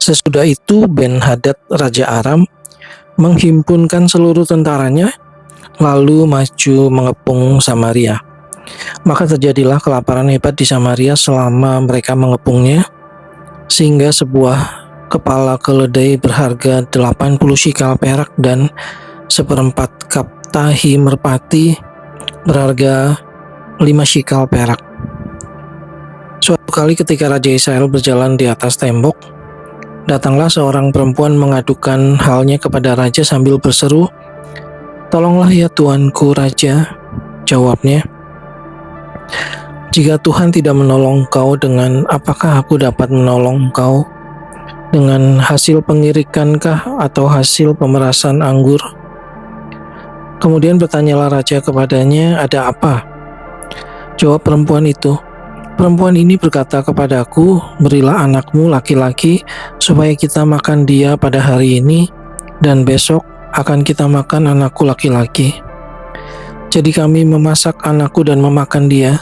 Sesudah itu Ben-Hadad Raja Aram menghimpunkan seluruh tentaranya lalu maju mengepung Samaria. Maka terjadilah kelaparan hebat di Samaria selama mereka mengepungnya, sehingga sebuah kepala keledai berharga 80 shikal perak dan seperempat kaptahi merpati berharga 5 shikal perak. Suatu kali ketika Raja Israel berjalan di atas tembok, datanglah seorang perempuan mengadukan halnya kepada raja sambil berseru, "Tolonglah ya tuanku raja," jawabnya. "Jika Tuhan tidak menolong kau, dengan apakah aku dapat menolong kau? Dengan hasil pengirikankah atau hasil pemerasan anggur?" Kemudian bertanyalah raja kepadanya, "Ada apa?" Jawab perempuan itu, "Perempuan ini berkata kepadaku, berilah anakmu laki-laki supaya kita makan dia pada hari ini, dan besok akan kita makan anakku laki-laki. Jadi kami memasak anakku dan memakan dia.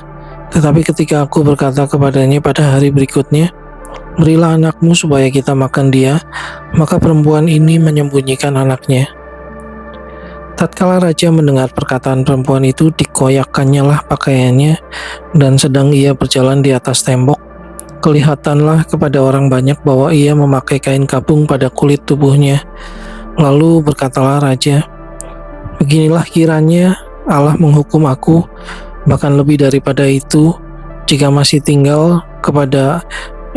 Tetapi ketika aku berkata kepadanya pada hari berikutnya, berilah anakmu supaya kita makan dia, maka perempuan ini menyembunyikan anaknya." Tatkala raja mendengar perkataan perempuan itu, dikoyakkannyalah lah pakaiannya, dan sedang ia berjalan di atas tembok, kelihatanlah kepada orang banyak bahwa ia memakai kain kapung pada kulit tubuhnya. Lalu berkatalah raja, "Beginilah kiranya Allah menghukum aku, bahkan lebih daripada itu, jika masih tinggal kepada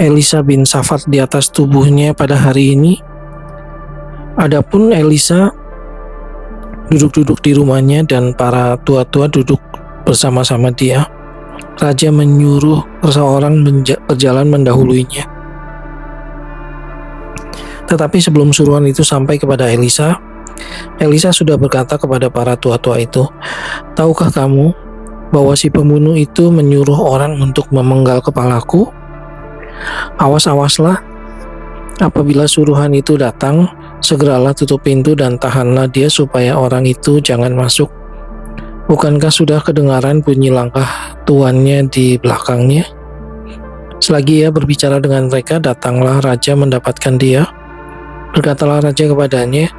Elisa bin Safat di atas tubuhnya pada hari ini." Adapun Elisa duduk-duduk di rumahnya dan para tua-tua duduk bersama-sama dia. Raja menyuruh seseorang berjalan mendahuluinya. Tetapi sebelum suruhan itu sampai kepada Elisa, Elisa sudah berkata kepada para tua-tua itu, "Tahukah kamu bahwa si pembunuh itu menyuruh orang untuk memenggal kepalaku? Awas-awaslah, apabila suruhan itu datang, segeralah tutup pintu dan tahanlah dia supaya orang itu jangan masuk. Bukankah sudah kedengaran bunyi langkah tuannya di belakangnya?" Selagi ia berbicara dengan mereka, datanglah raja mendapatkan dia. Berkatalah raja kepadanya,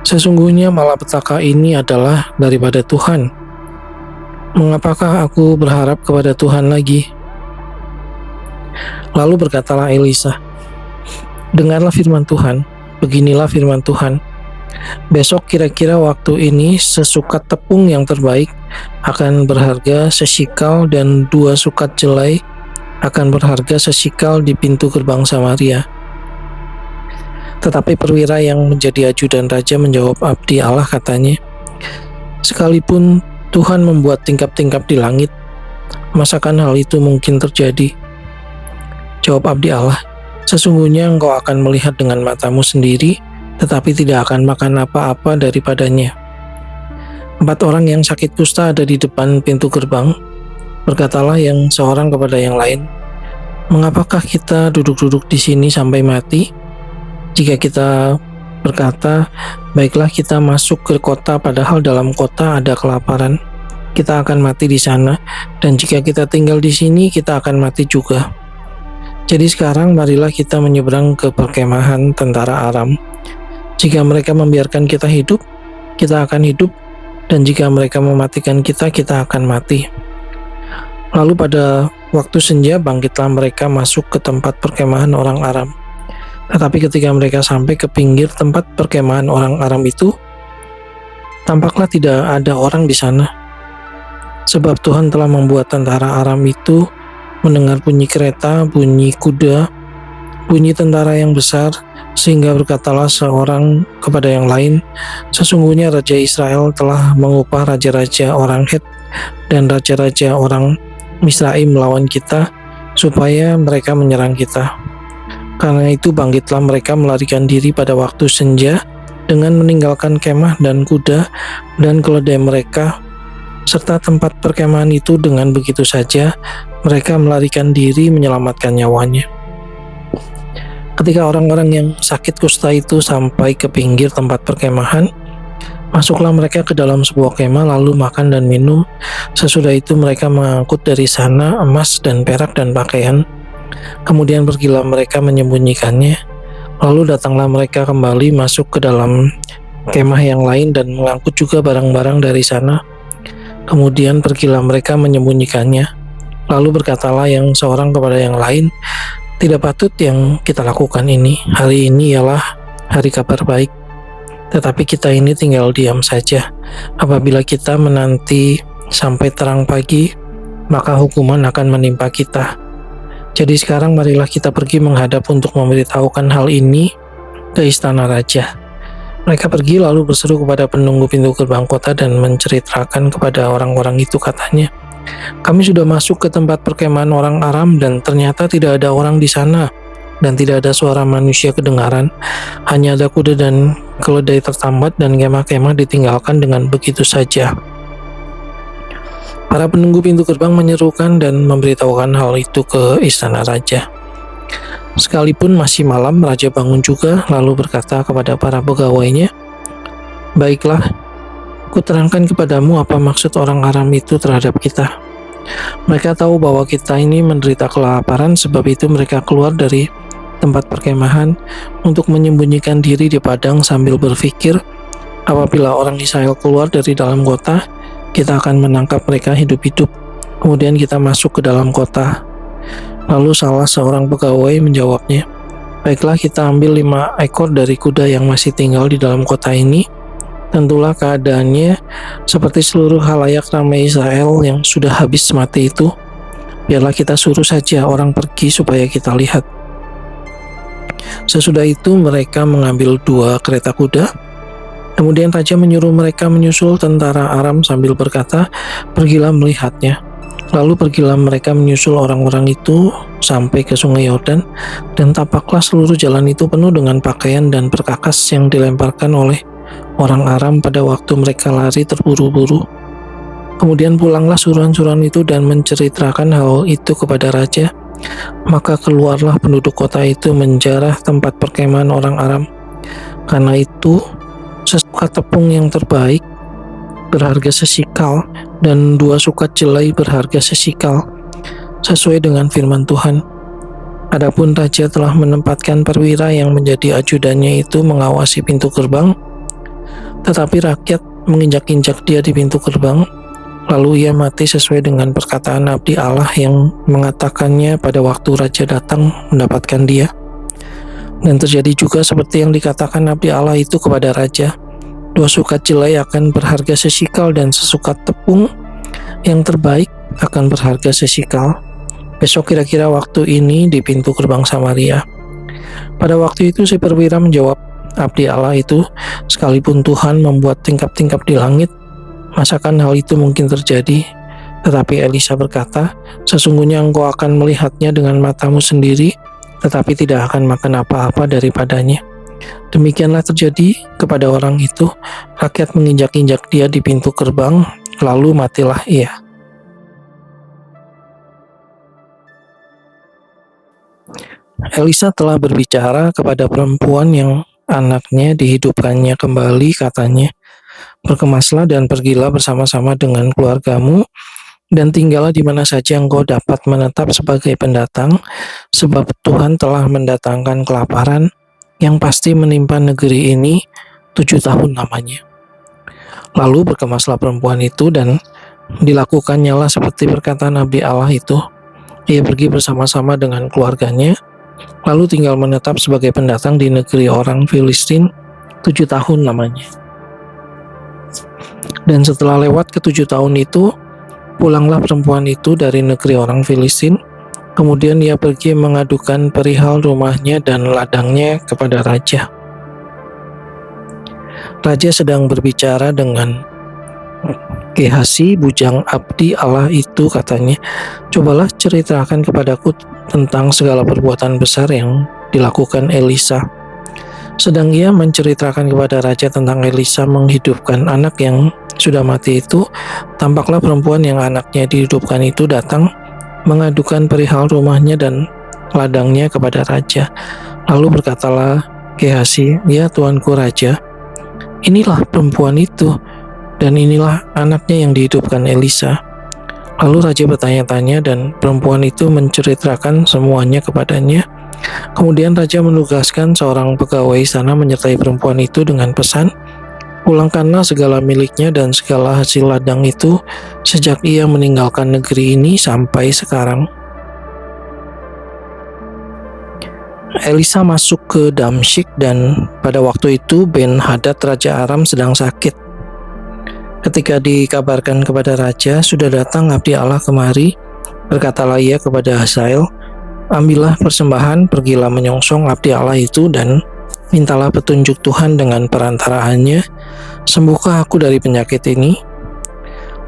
"Sesungguhnya malapetaka ini adalah daripada Tuhan. Mengapakah aku berharap kepada Tuhan lagi?" Lalu berkatalah Elisa, "Dengarlah firman Tuhan. Beginilah firman Tuhan. Besok kira-kira waktu ini sesukat tepung yang terbaik akan berharga sesikal, dan 2 sukat jelai akan berharga sesikal di pintu gerbang Samaria." Tetapi perwira yang menjadi ajudan raja menjawab abdi Allah, katanya, "Sekalipun Tuhan membuat tingkap-tingkap di langit, masakan hal itu mungkin terjadi?" Jawab abdi Allah, "Sesungguhnya engkau akan melihat dengan matamu sendiri, tetapi tidak akan makan apa-apa daripadanya." 4 orang yang sakit kusta ada di depan pintu gerbang. Berkatalah yang seorang kepada yang lain, "Mengapakah kita duduk-duduk di sini sampai mati? Jika kita berkata, baiklah kita masuk ke kota, padahal dalam kota ada kelaparan, kita akan mati di sana, dan jika kita tinggal di sini, kita akan mati juga. Jadi sekarang marilah kita menyeberang ke perkemahan tentara Aram. Jika mereka membiarkan kita hidup, kita akan hidup, dan jika mereka mematikan kita, kita akan mati." Lalu pada waktu senja bangkitlah mereka masuk ke tempat perkemahan orang Aram. Tetapi ketika mereka sampai ke pinggir tempat perkemahan orang Aram itu, tampaklah tidak ada orang di sana. Sebab Tuhan telah membuat tentara Aram itu mendengar bunyi kereta, bunyi kuda, bunyi tentara yang besar, sehingga berkatalah seorang kepada yang lain, "Sesungguhnya Raja Israel telah mengupah raja-raja orang Het dan raja-raja orang Misraim melawan kita, supaya mereka menyerang kita. Karena itu bangkitlah mereka melarikan diri pada waktu senja dengan meninggalkan kemah dan kuda dan keledai mereka serta tempat perkemahan itu. Dengan begitu saja mereka melarikan diri menyelamatkan nyawanya." Ketika orang-orang yang sakit kusta itu sampai ke pinggir tempat perkemahan, masuklah mereka ke dalam sebuah kemah lalu makan dan minum. Sesudah itu mereka mengangkut dari sana emas dan perak dan pakaian. Kemudian pergilah mereka menyembunyikannya. Lalu datanglah mereka kembali masuk ke dalam kemah yang lain dan mengangkut juga barang-barang dari sana. Kemudian pergilah mereka menyembunyikannya. Lalu berkatalah yang seorang kepada yang lain, "Tidak patut yang kita lakukan ini. Hari ini ialah hari kabar baik. Tetapi kita ini tinggal diam saja. Apabila kita menanti sampai terang pagi, maka hukuman akan menimpa kita. Jadi sekarang marilah kita pergi menghadap untuk memberitahukan hal ini ke istana raja." Mereka pergi lalu berseru kepada penunggu pintu gerbang kota dan menceritakan kepada orang-orang itu, katanya, "Kami sudah masuk ke tempat perkemahan orang Aram dan ternyata tidak ada orang di sana dan tidak ada suara manusia kedengaran. Hanya ada kuda dan keledai tertambat dan kemah-kemah ditinggalkan dengan begitu saja." Para penunggu pintu gerbang menyerukan dan memberitahukan hal itu ke istana raja. Sekalipun masih malam, raja bangun juga lalu berkata kepada para pegawainya, "Baiklah, kuterangkan kepadamu apa maksud orang Aram itu terhadap kita. Mereka tahu bahwa kita ini menderita kelaparan, sebab itu mereka keluar dari tempat perkemahan untuk menyembunyikan diri di padang sambil berpikir, apabila orang Israel keluar dari dalam kota, kita akan menangkap mereka hidup-hidup. Kemudian kita masuk ke dalam kota." Lalu salah seorang pegawai menjawabnya, "Baiklah, kita ambil 5 ekor dari kuda yang masih tinggal di dalam kota ini. Tentulah keadaannya seperti seluruh halayak ramai Israel yang sudah habis mati itu. Biarlah kita suruh saja orang pergi supaya kita lihat." Sesudah itu mereka mengambil 2 kereta kuda. Kemudian raja menyuruh mereka menyusul tentara Aram sambil berkata, "Pergilah melihatnya." Lalu pergilah mereka menyusul orang-orang itu sampai ke sungai Yordan, dan tampaklah seluruh jalan itu penuh dengan pakaian dan perkakas yang dilemparkan oleh orang Aram pada waktu mereka lari terburu-buru. Kemudian pulanglah suruhan-suruhan itu dan menceritakan hal itu kepada raja. Maka keluarlah penduduk kota itu menjarah tempat perkemahan orang Aram. Karena itu, sesukat tepung yang terbaik berharga sesikal dan 2 sukat jelai berharga sesikal, sesuai dengan firman Tuhan. Adapun raja telah menempatkan perwira yang menjadi ajudannya itu mengawasi pintu gerbang, tetapi rakyat menginjak-injak dia di pintu gerbang. Lalu ia mati sesuai dengan perkataan abdi Allah yang mengatakannya pada waktu raja datang mendapatkan dia. Dan terjadi juga seperti yang dikatakan abdi Allah itu kepada raja, 2 sukat jelai akan berharga sesikal dan sesukat tepung yang terbaik akan berharga sesikal. Besok kira-kira waktu ini di pintu gerbang Samaria. Pada waktu itu si perwira menjawab abdi Allah itu, "Sekalipun Tuhan membuat tingkap-tingkap di langit, masakan hal itu mungkin terjadi?" Tetapi Elisa berkata, "Sesungguhnya engkau akan melihatnya dengan matamu sendiri, tetapi tidak akan makan apa-apa daripadanya." Demikianlah terjadi kepada orang itu. Rakyat menginjak-injak dia di pintu gerbang, lalu matilah ia. Elisa telah berbicara kepada perempuan yang anaknya dihidupkannya kembali, katanya, "Berkemaslah dan pergilah bersama-sama dengan keluargamu, dan tinggallah di mana saja engkau dapat menetap sebagai pendatang, sebab Tuhan telah mendatangkan kelaparan yang pasti menimpa negeri ini 7 tahun lamanya." Lalu berkemaslah perempuan itu dan dilakukannya seperti perkataan abdi Allah itu. Ia pergi bersama-sama dengan keluarganya, lalu tinggal menetap sebagai pendatang di negeri orang Filistin 7 tahun lamanya. Dan setelah lewat ke-7 tahun itu, pulanglah perempuan itu dari negeri orang Filistin. Kemudian ia pergi mengadukan perihal rumahnya dan ladangnya kepada raja. Raja sedang berbicara dengan Gehasi, bujang abdi Allah itu, katanya, "Cobalah ceritakan kepadaku tentang segala perbuatan besar yang dilakukan Elisa." Sedang ia menceritakan kepada raja tentang Elisa menghidupkan anak yang sudah mati itu, tampaklah perempuan yang anaknya dihidupkan itu datang mengadukan perihal rumahnya dan ladangnya kepada raja. Lalu berkatalah Gehasi, "Ya tuanku raja, inilah perempuan itu, dan inilah anaknya yang dihidupkan Elisa." Lalu raja bertanya-tanya dan perempuan itu menceritakan semuanya kepadanya. Kemudian raja menugaskan seorang pegawai istana menyertai perempuan itu dengan pesan, "Pulangkanlah segala miliknya dan segala hasil ladang itu sejak ia meninggalkan negeri ini sampai sekarang." Elisa masuk ke Damsyik dan pada waktu itu Ben-Hadad Raja Aram sedang sakit. Ketika dikabarkan kepada raja, "Sudah datang abdi Allah kemari," berkatalah ia kepada Hazael, "Ambillah persembahan, pergilah menyongsong abdi Allah itu dan mintalah petunjuk Tuhan dengan perantaraannya, sembuhkah aku dari penyakit ini?"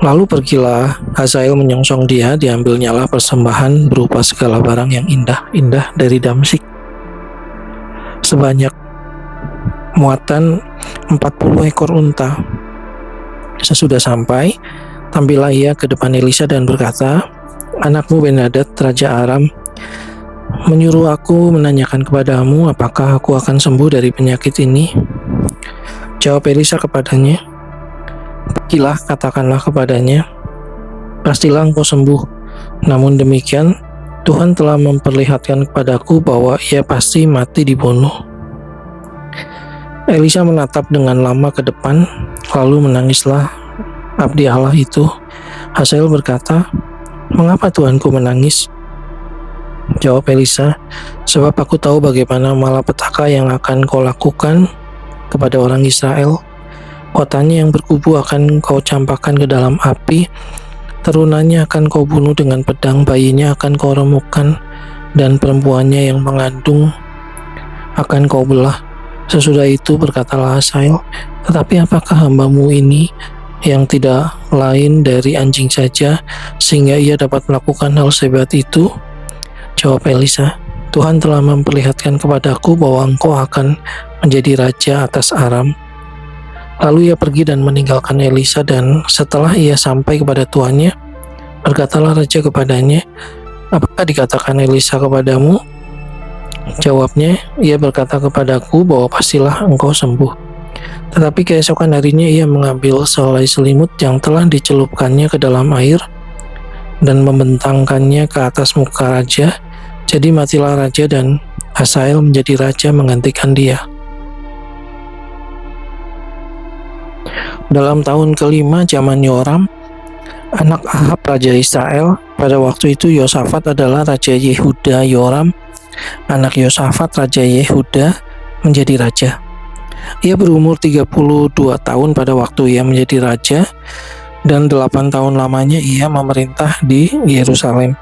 Lalu pergilah Hazael menyongsong dia, diambilnyalah persembahan berupa segala barang yang indah-indah dari Damsyik, sebanyak muatan 40 ekor unta. Sesudah sampai, tampillah ia ke depan Elisa dan berkata, "Anakmu Ben-Hadad Raja Aram menyuruh aku menanyakan kepadamu apakah aku akan sembuh dari penyakit ini." Jawab Elisa kepadanya, "Pergilah, katakanlah kepadanya, pastilah engkau sembuh. Namun demikian, Tuhan telah memperlihatkan kepadaku bahwa ia pasti mati dibunuh." Elisa menatap dengan lama ke depan, lalu menangislah abdi Allah itu. Hazael berkata, "Mengapa Tuanku menangis?" Jawab Elisa, "Sebab aku tahu bagaimana malapetaka yang akan kau lakukan kepada orang Israel. Kotanya yang berkubu akan kau campakkan ke dalam api, turunannya akan kau bunuh dengan pedang, bayinya akan kau remukkan, dan perempuannya yang mengandung akan kau belah." Sesudah itu berkatalah Hazael, "Tetapi apakah hambamu ini yang tidak lain dari anjing saja, sehingga ia dapat melakukan hal sehebat itu?" Jawab Elisa, "Tuhan telah memperlihatkan kepadaku bahwa engkau akan menjadi raja atas Aram." Lalu ia pergi dan meninggalkan Elisa, dan setelah ia sampai kepada tuannya, berkatalah raja kepadanya, "Apakah dikatakan Elisa kepadamu?" Jawabnya, "Ia berkata kepadaku bahwa pastilah engkau sembuh." Tetapi keesokan harinya ia mengambil sehelai selimut yang telah dicelupkannya ke dalam air dan membentangkannya ke atas muka raja. Jadi matilah raja dan Hazael menjadi raja menggantikan dia. Dalam tahun kelima zaman Yoram, anak Ahab Raja Israel, pada waktu itu Yosafat adalah Raja Yehuda. Yoram, anak Yosafat Raja Yehuda, menjadi raja. Ia berumur 32 tahun pada waktu ia menjadi raja, dan 8 tahun lamanya ia memerintah di Yerusalem.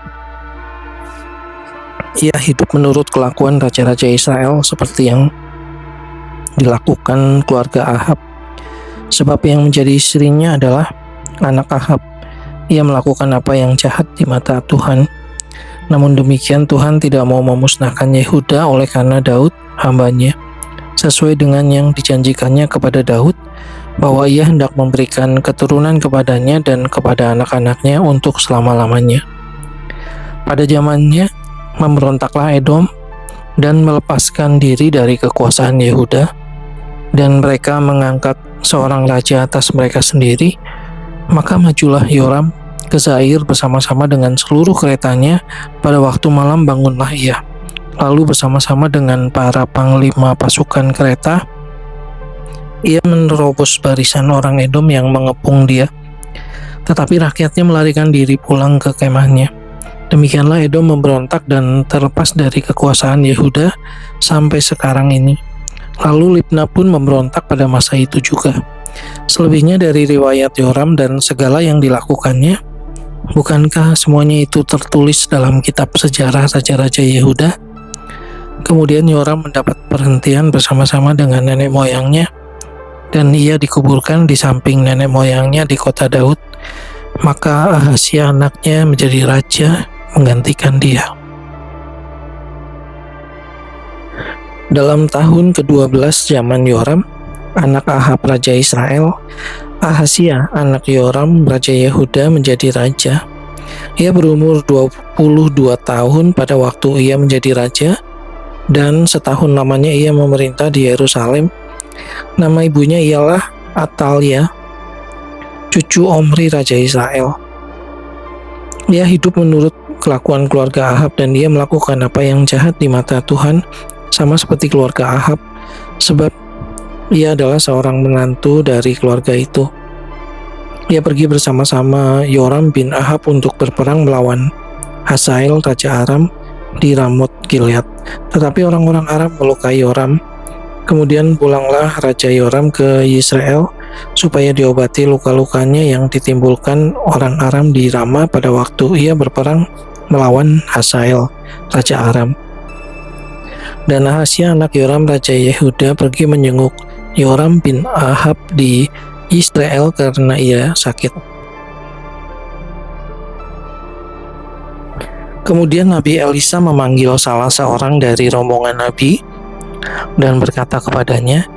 Ia hidup menurut kelakuan raja-raja Israel seperti yang dilakukan keluarga Ahab, sebab yang menjadi istrinya adalah anak Ahab. Ia melakukan apa yang jahat di mata Tuhan. Namun demikian Tuhan tidak mau memusnahkan Yehuda oleh karena Daud hambanya, sesuai dengan yang dijanjikannya kepada Daud, bahwa ia hendak memberikan keturunan kepadanya dan kepada anak-anaknya untuk selama-lamanya. Pada zamannya memberontaklah Edom dan melepaskan diri dari kekuasaan Yehuda, dan mereka mengangkat seorang raja atas mereka sendiri. Maka majulah Yoram ke Zair bersama-sama dengan seluruh keretanya. Pada waktu malam bangunlah ia, lalu bersama-sama dengan para panglima pasukan kereta, ia menerobos barisan orang Edom yang mengepung dia. Tetapi rakyatnya melarikan diri pulang ke kemahnya. Demikianlah Edom memberontak dan terlepas dari kekuasaan Yehuda sampai sekarang ini. Lalu Libna pun memberontak pada masa itu juga. Selebihnya dari riwayat Yoram dan segala yang dilakukannya, bukankah semuanya itu tertulis dalam kitab sejarah raja-raja Yehuda? Kemudian Yoram mendapat perhentian bersama-sama dengan nenek moyangnya, dan ia dikuburkan di samping nenek moyangnya di kota Daud. Maka Ahazia anaknya menjadi raja menggantikan dia. Dalam tahun ke-12 zaman Yoram, anak Ahab Raja Israel, Ahazia anak Yoram Raja Yehuda menjadi raja. Ia berumur 22 tahun pada waktu ia menjadi raja, dan setahun lamanya ia memerintah di Yerusalem. Nama ibunya ialah Atalia, cucu Omri Raja Israel. Ia hidup menurut kelakuan keluarga Ahab dan ia melakukan apa yang jahat di mata Tuhan, sama seperti keluarga Ahab, sebab ia adalah seorang menantu dari keluarga itu. Ia pergi bersama-sama Yoram bin Ahab untuk berperang melawan Hazael Raja Aram di Ramot Gilead. Tetapi orang-orang Aram melukai Yoram. Kemudian pulanglah Raja Yoram ke Yisrael supaya diobati luka-lukanya yang ditimbulkan orang Aram di Rama pada waktu ia berperang melawan Hazael Raja Aram. Dan Ahasya anak Yoram Raja Yehuda pergi menjenguk Yoram bin Ahab di Israel karena ia sakit. Kemudian Nabi Elisa memanggil salah seorang dari rombongan Nabi dan berkata kepadanya,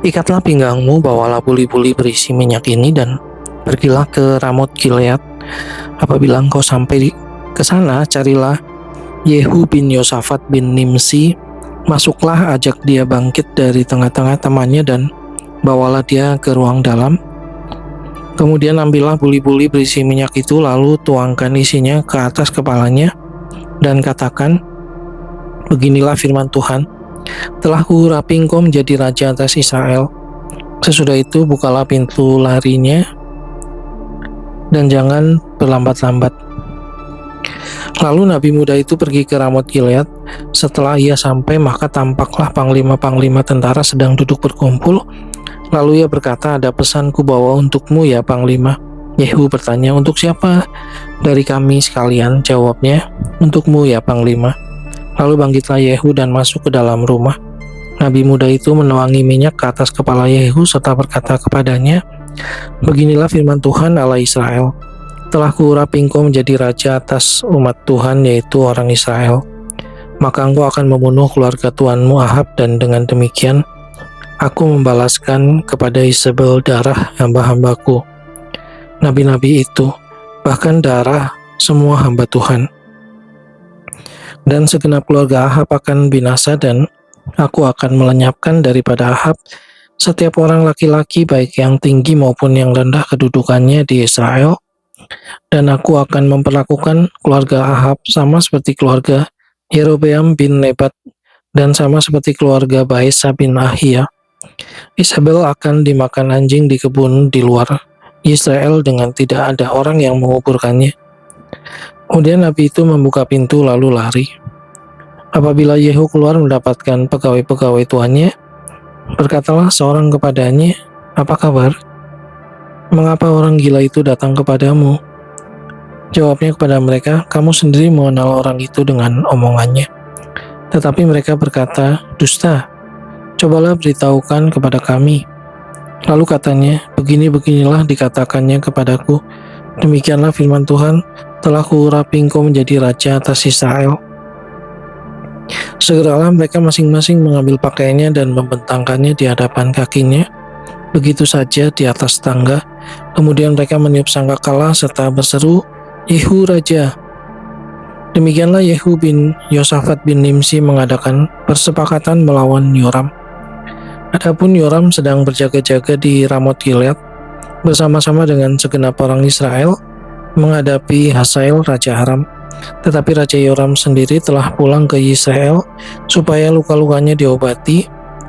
"Ikatlah pinggangmu, bawalah buli-buli berisi minyak ini dan pergilah ke Ramot Gilead. Apabila engkau sampai ke sana, carilah Yehu bin Yosafat bin Nimsi, masuklah, ajak dia bangkit dari tengah-tengah temannya dan bawalah dia ke ruang dalam. Kemudian ambillah buli-buli berisi minyak itu, lalu tuangkan isinya ke atas kepalanya dan katakan, beginilah firman Tuhan, telah kuurapi engkau menjadi raja atas Israel. Sesudah itu bukalah pintu larinya dan jangan berlambat-lambat." Lalu Nabi muda itu pergi ke Ramot Gilead. Setelah ia sampai, maka tampaklah panglima-panglima tentara sedang duduk berkumpul. Lalu ia berkata, "Ada pesanku bawa untukmu ya panglima." Yehu bertanya, "Untuk siapa?" "Dari kami sekalian," jawabnya. "Untukmu ya panglima." Lalu bangkitlah Yehu dan masuk ke dalam rumah. Nabi muda itu menuangi minyak ke atas kepala Yehu serta berkata kepadanya, "Beginilah firman Tuhan Allah Israel, telah kuurapi engkau menjadi raja atas umat Tuhan, yaitu orang Israel. Maka engkau akan membunuh keluarga tuanmu Ahab, dan dengan demikian aku membalaskan kepada Isabel darah hamba-hambaku, nabi-nabi itu, bahkan darah semua hamba Tuhan. Dan segenap keluarga Ahab akan binasa, dan aku akan melenyapkan daripada Ahab setiap orang laki-laki, baik yang tinggi maupun yang rendah kedudukannya di Israel. Dan aku akan memperlakukan keluarga Ahab sama seperti keluarga Yerobeam bin Nebat, dan sama seperti keluarga Baesa bin Ahia. Isabel akan dimakan anjing di kebun di luar Israel dengan tidak ada orang yang menguburkannya." Kemudian Nabi itu membuka pintu lalu lari. Apabila Yehu keluar mendapatkan pegawai-pegawai tuannya, berkatalah seorang kepadanya, "Apa kabar? Mengapa orang gila itu datang kepadamu?" Jawabnya kepada mereka, "Kamu sendiri mengenal orang itu dengan omongannya." Tetapi mereka berkata, "Dusta, cobalah beritahukan kepada kami." Lalu katanya, "Begini-beginilah dikatakannya kepadaku, demikianlah firman Tuhan, telah kuurapi engkau menjadi raja atas Israel." Segeralah mereka masing-masing mengambil pakaiannya dan membentangkannya di hadapan kakinya, begitu saja di atas tangga. Kemudian mereka meniup sangkakala serta berseru, "Yehu raja." Demikianlah Yehu bin Yosafat bin Nimsi mengadakan persepakatan melawan Yoram. Adapun Yoram sedang berjaga-jaga di Ramot Gilead bersama-sama dengan segenap orang Israel menghadapi Hazael Raja Aram. Tetapi Raja Yoram sendiri telah pulang ke Israel supaya luka-lukanya diobati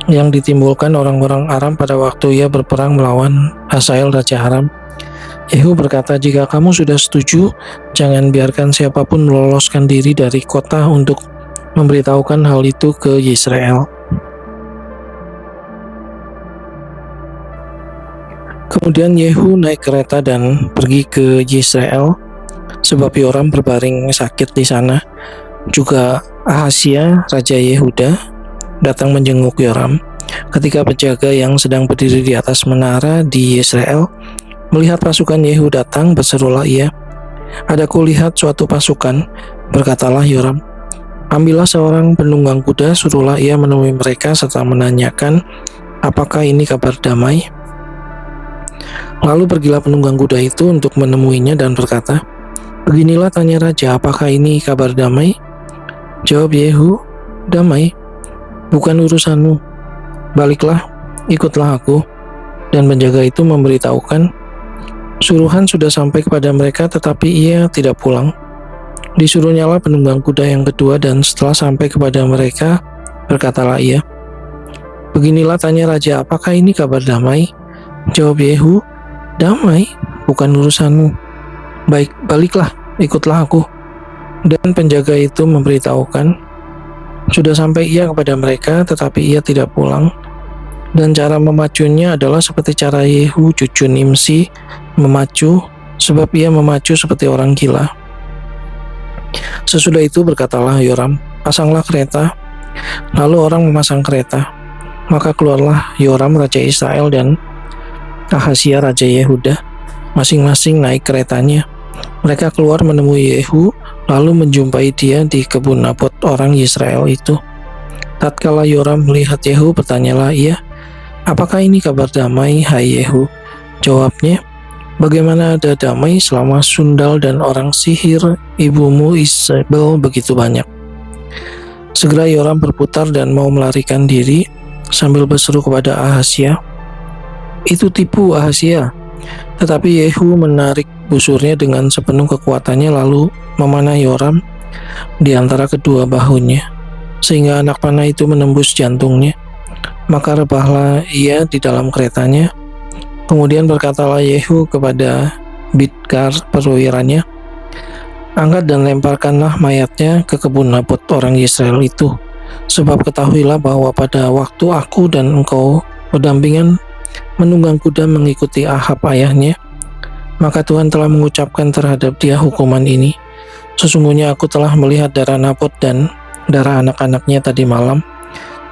yang ditimbulkan orang-orang Aram pada waktu ia berperang melawan Hazael Raja Aram. Yehu berkata, "Jika kamu sudah setuju, jangan biarkan siapapun meloloskan diri dari kota untuk memberitahukan hal itu ke Israel." Kemudian Yehu naik kereta dan pergi ke Israel, sebab Yoram berbaring sakit di sana. Juga Ahasya Raja Yehuda datang menjenguk Yoram. Ketika penjaga yang sedang berdiri di atas menara di Israel melihat pasukan Yehu datang, berserulah ia, "Ada kulihat suatu pasukan." Berkatalah Yoram, "Ambillah seorang penunggang kuda, suruhlah ia menemui mereka serta menanyakan, apakah ini kabar damai?" Lalu pergilah penunggang kuda itu untuk menemuinya dan berkata, "Beginilah tanya raja, apakah ini kabar damai?" Jawab Yehu, "Damai, bukan urusanmu. Baliklah, ikutlah aku." Dan penjaga itu memberitahukan, suruhan sudah sampai kepada mereka, tetapi ia tidak pulang. Disuruhnyalah penunggang kuda yang kedua, dan setelah sampai kepada mereka, berkatalah ia, "Beginilah tanya raja, apakah ini kabar damai?" Jawab Yehu, "Damai, bukan urusanmu. Baik, baliklah, ikutlah aku." Dan penjaga itu memberitahukan, sudah sampai ia kepada mereka, tetapi ia tidak pulang. Dan cara memacunya adalah seperti cara Yehu cucu Nimsi memacu, sebab ia memacu seperti orang gila. Sesudah itu berkatalah Yoram, "Pasanglah kereta." Lalu orang memasang kereta. Maka keluarlah Yoram raja Israel dan Ahazia raja Yehuda, masing-masing naik keretanya. Mereka keluar menemui Yehu, lalu menjumpai dia di kebun Nabot orang Israel itu. Tatkala Yoram melihat Yehu, bertanyalah ia, "Apakah ini kabar damai, hai Yehu?" Jawabnya, "Bagaimana ada damai selama sundal dan orang sihir ibumu Isabel begitu banyak?" Segera Yoram berputar dan mau melarikan diri sambil berseru kepada Ahazia, "Itu tipu, Ahazia." Tetapi Yehu menarik busurnya dengan sepenuh kekuatannya, lalu memanah Yoram di antara kedua bahunya, sehingga anak panah itu menembus jantungnya. Maka rebahlah ia di dalam keretanya. Kemudian berkatalah Yehu kepada Bidkar perwiranya, "Angkat dan lemparkanlah mayatnya ke kebun Nabot orang Israel itu, sebab ketahuilah bahwa pada waktu aku dan engkau berdampingan menunggang kuda mengikuti Ahab ayahnya, maka Tuhan telah mengucapkan terhadap dia hukuman ini. Sesungguhnya aku telah melihat darah Nabot dan darah anak-anaknya tadi malam.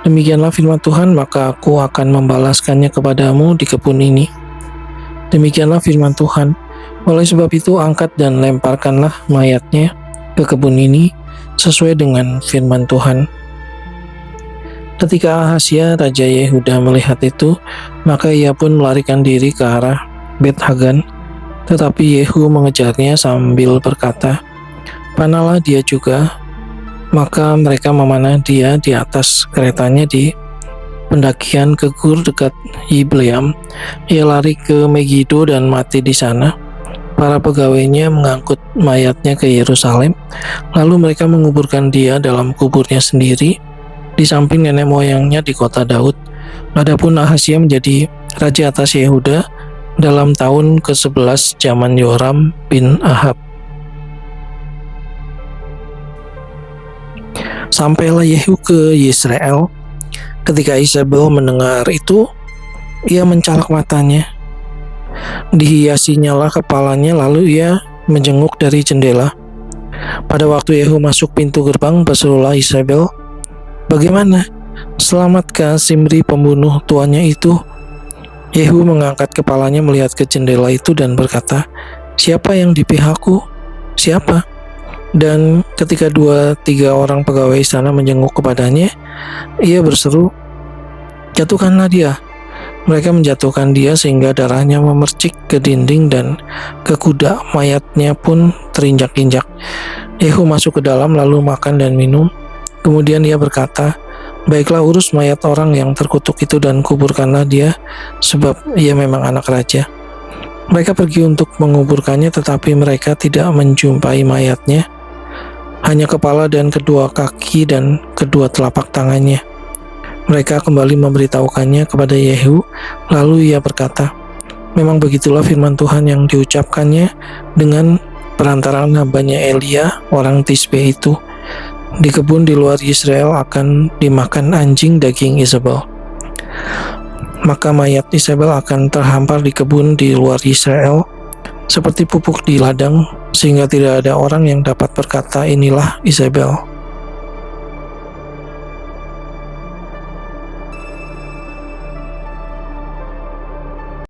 Demikianlah firman Tuhan, maka aku akan membalaskannya kepadamu di kebun ini. Demikianlah firman Tuhan. Oleh sebab itu angkat dan lemparkanlah mayatnya ke kebun ini sesuai dengan firman Tuhan." Ketika Ahazia raja Yehuda melihat itu, maka ia pun melarikan diri ke arah Bet Hagan. Tetapi Yehu mengejarnya sambil berkata, "Panahlah dia juga." Maka mereka memanah dia di atas keretanya di pendakian ke Gur dekat Yibleam. Ia lari ke Megido dan mati di sana. Para pegawainya mengangkut mayatnya ke Yerusalem, lalu mereka menguburkan dia dalam kuburnya sendiri di samping nenek moyangnya di kota Daud. Adapun Ahazia menjadi raja atas Yehuda dalam tahun ke-11 zaman Yoram bin Ahab. Sampailah Yehu ke Yisrael. Ketika Isabel mendengar itu, ia mencalak matanya. Dihiasinyalah kepalanya, lalu ia menjenguk dari jendela. Pada waktu Yehu masuk pintu gerbang, berserulah Isabel, "Bagaimana? Selamatkah Simri pembunuh tuannya itu?" Yehu mengangkat kepalanya melihat ke jendela itu dan berkata, "Siapa yang di pihakku? Siapa?" Dan ketika 2-3 orang pegawai istana menjenguk kepadanya, ia berseru, "Jatuhkanlah dia." Mereka menjatuhkan dia sehingga darahnya memercik ke dinding dan ke kuda, mayatnya pun terinjak-injak. Yehu masuk ke dalam lalu makan dan minum. Kemudian ia berkata, "Baiklah, urus mayat orang yang terkutuk itu dan kuburkanlah dia, sebab ia memang anak raja." Mereka pergi untuk menguburkannya, tetapi mereka tidak menjumpai mayatnya, hanya kepala dan kedua kaki dan kedua telapak tangannya. Mereka kembali memberitahukannya kepada Yehu, lalu ia berkata, "Memang begitulah firman Tuhan yang diucapkannya dengan perantaraan hambanya Elia orang Tisbe itu. Di kebun di luar Israel akan dimakan anjing daging Isabel. Maka mayat Isabel akan terhampar di kebun di luar Israel seperti pupuk di ladang, sehingga tidak ada orang yang dapat berkata, 'Inilah Isabel.'"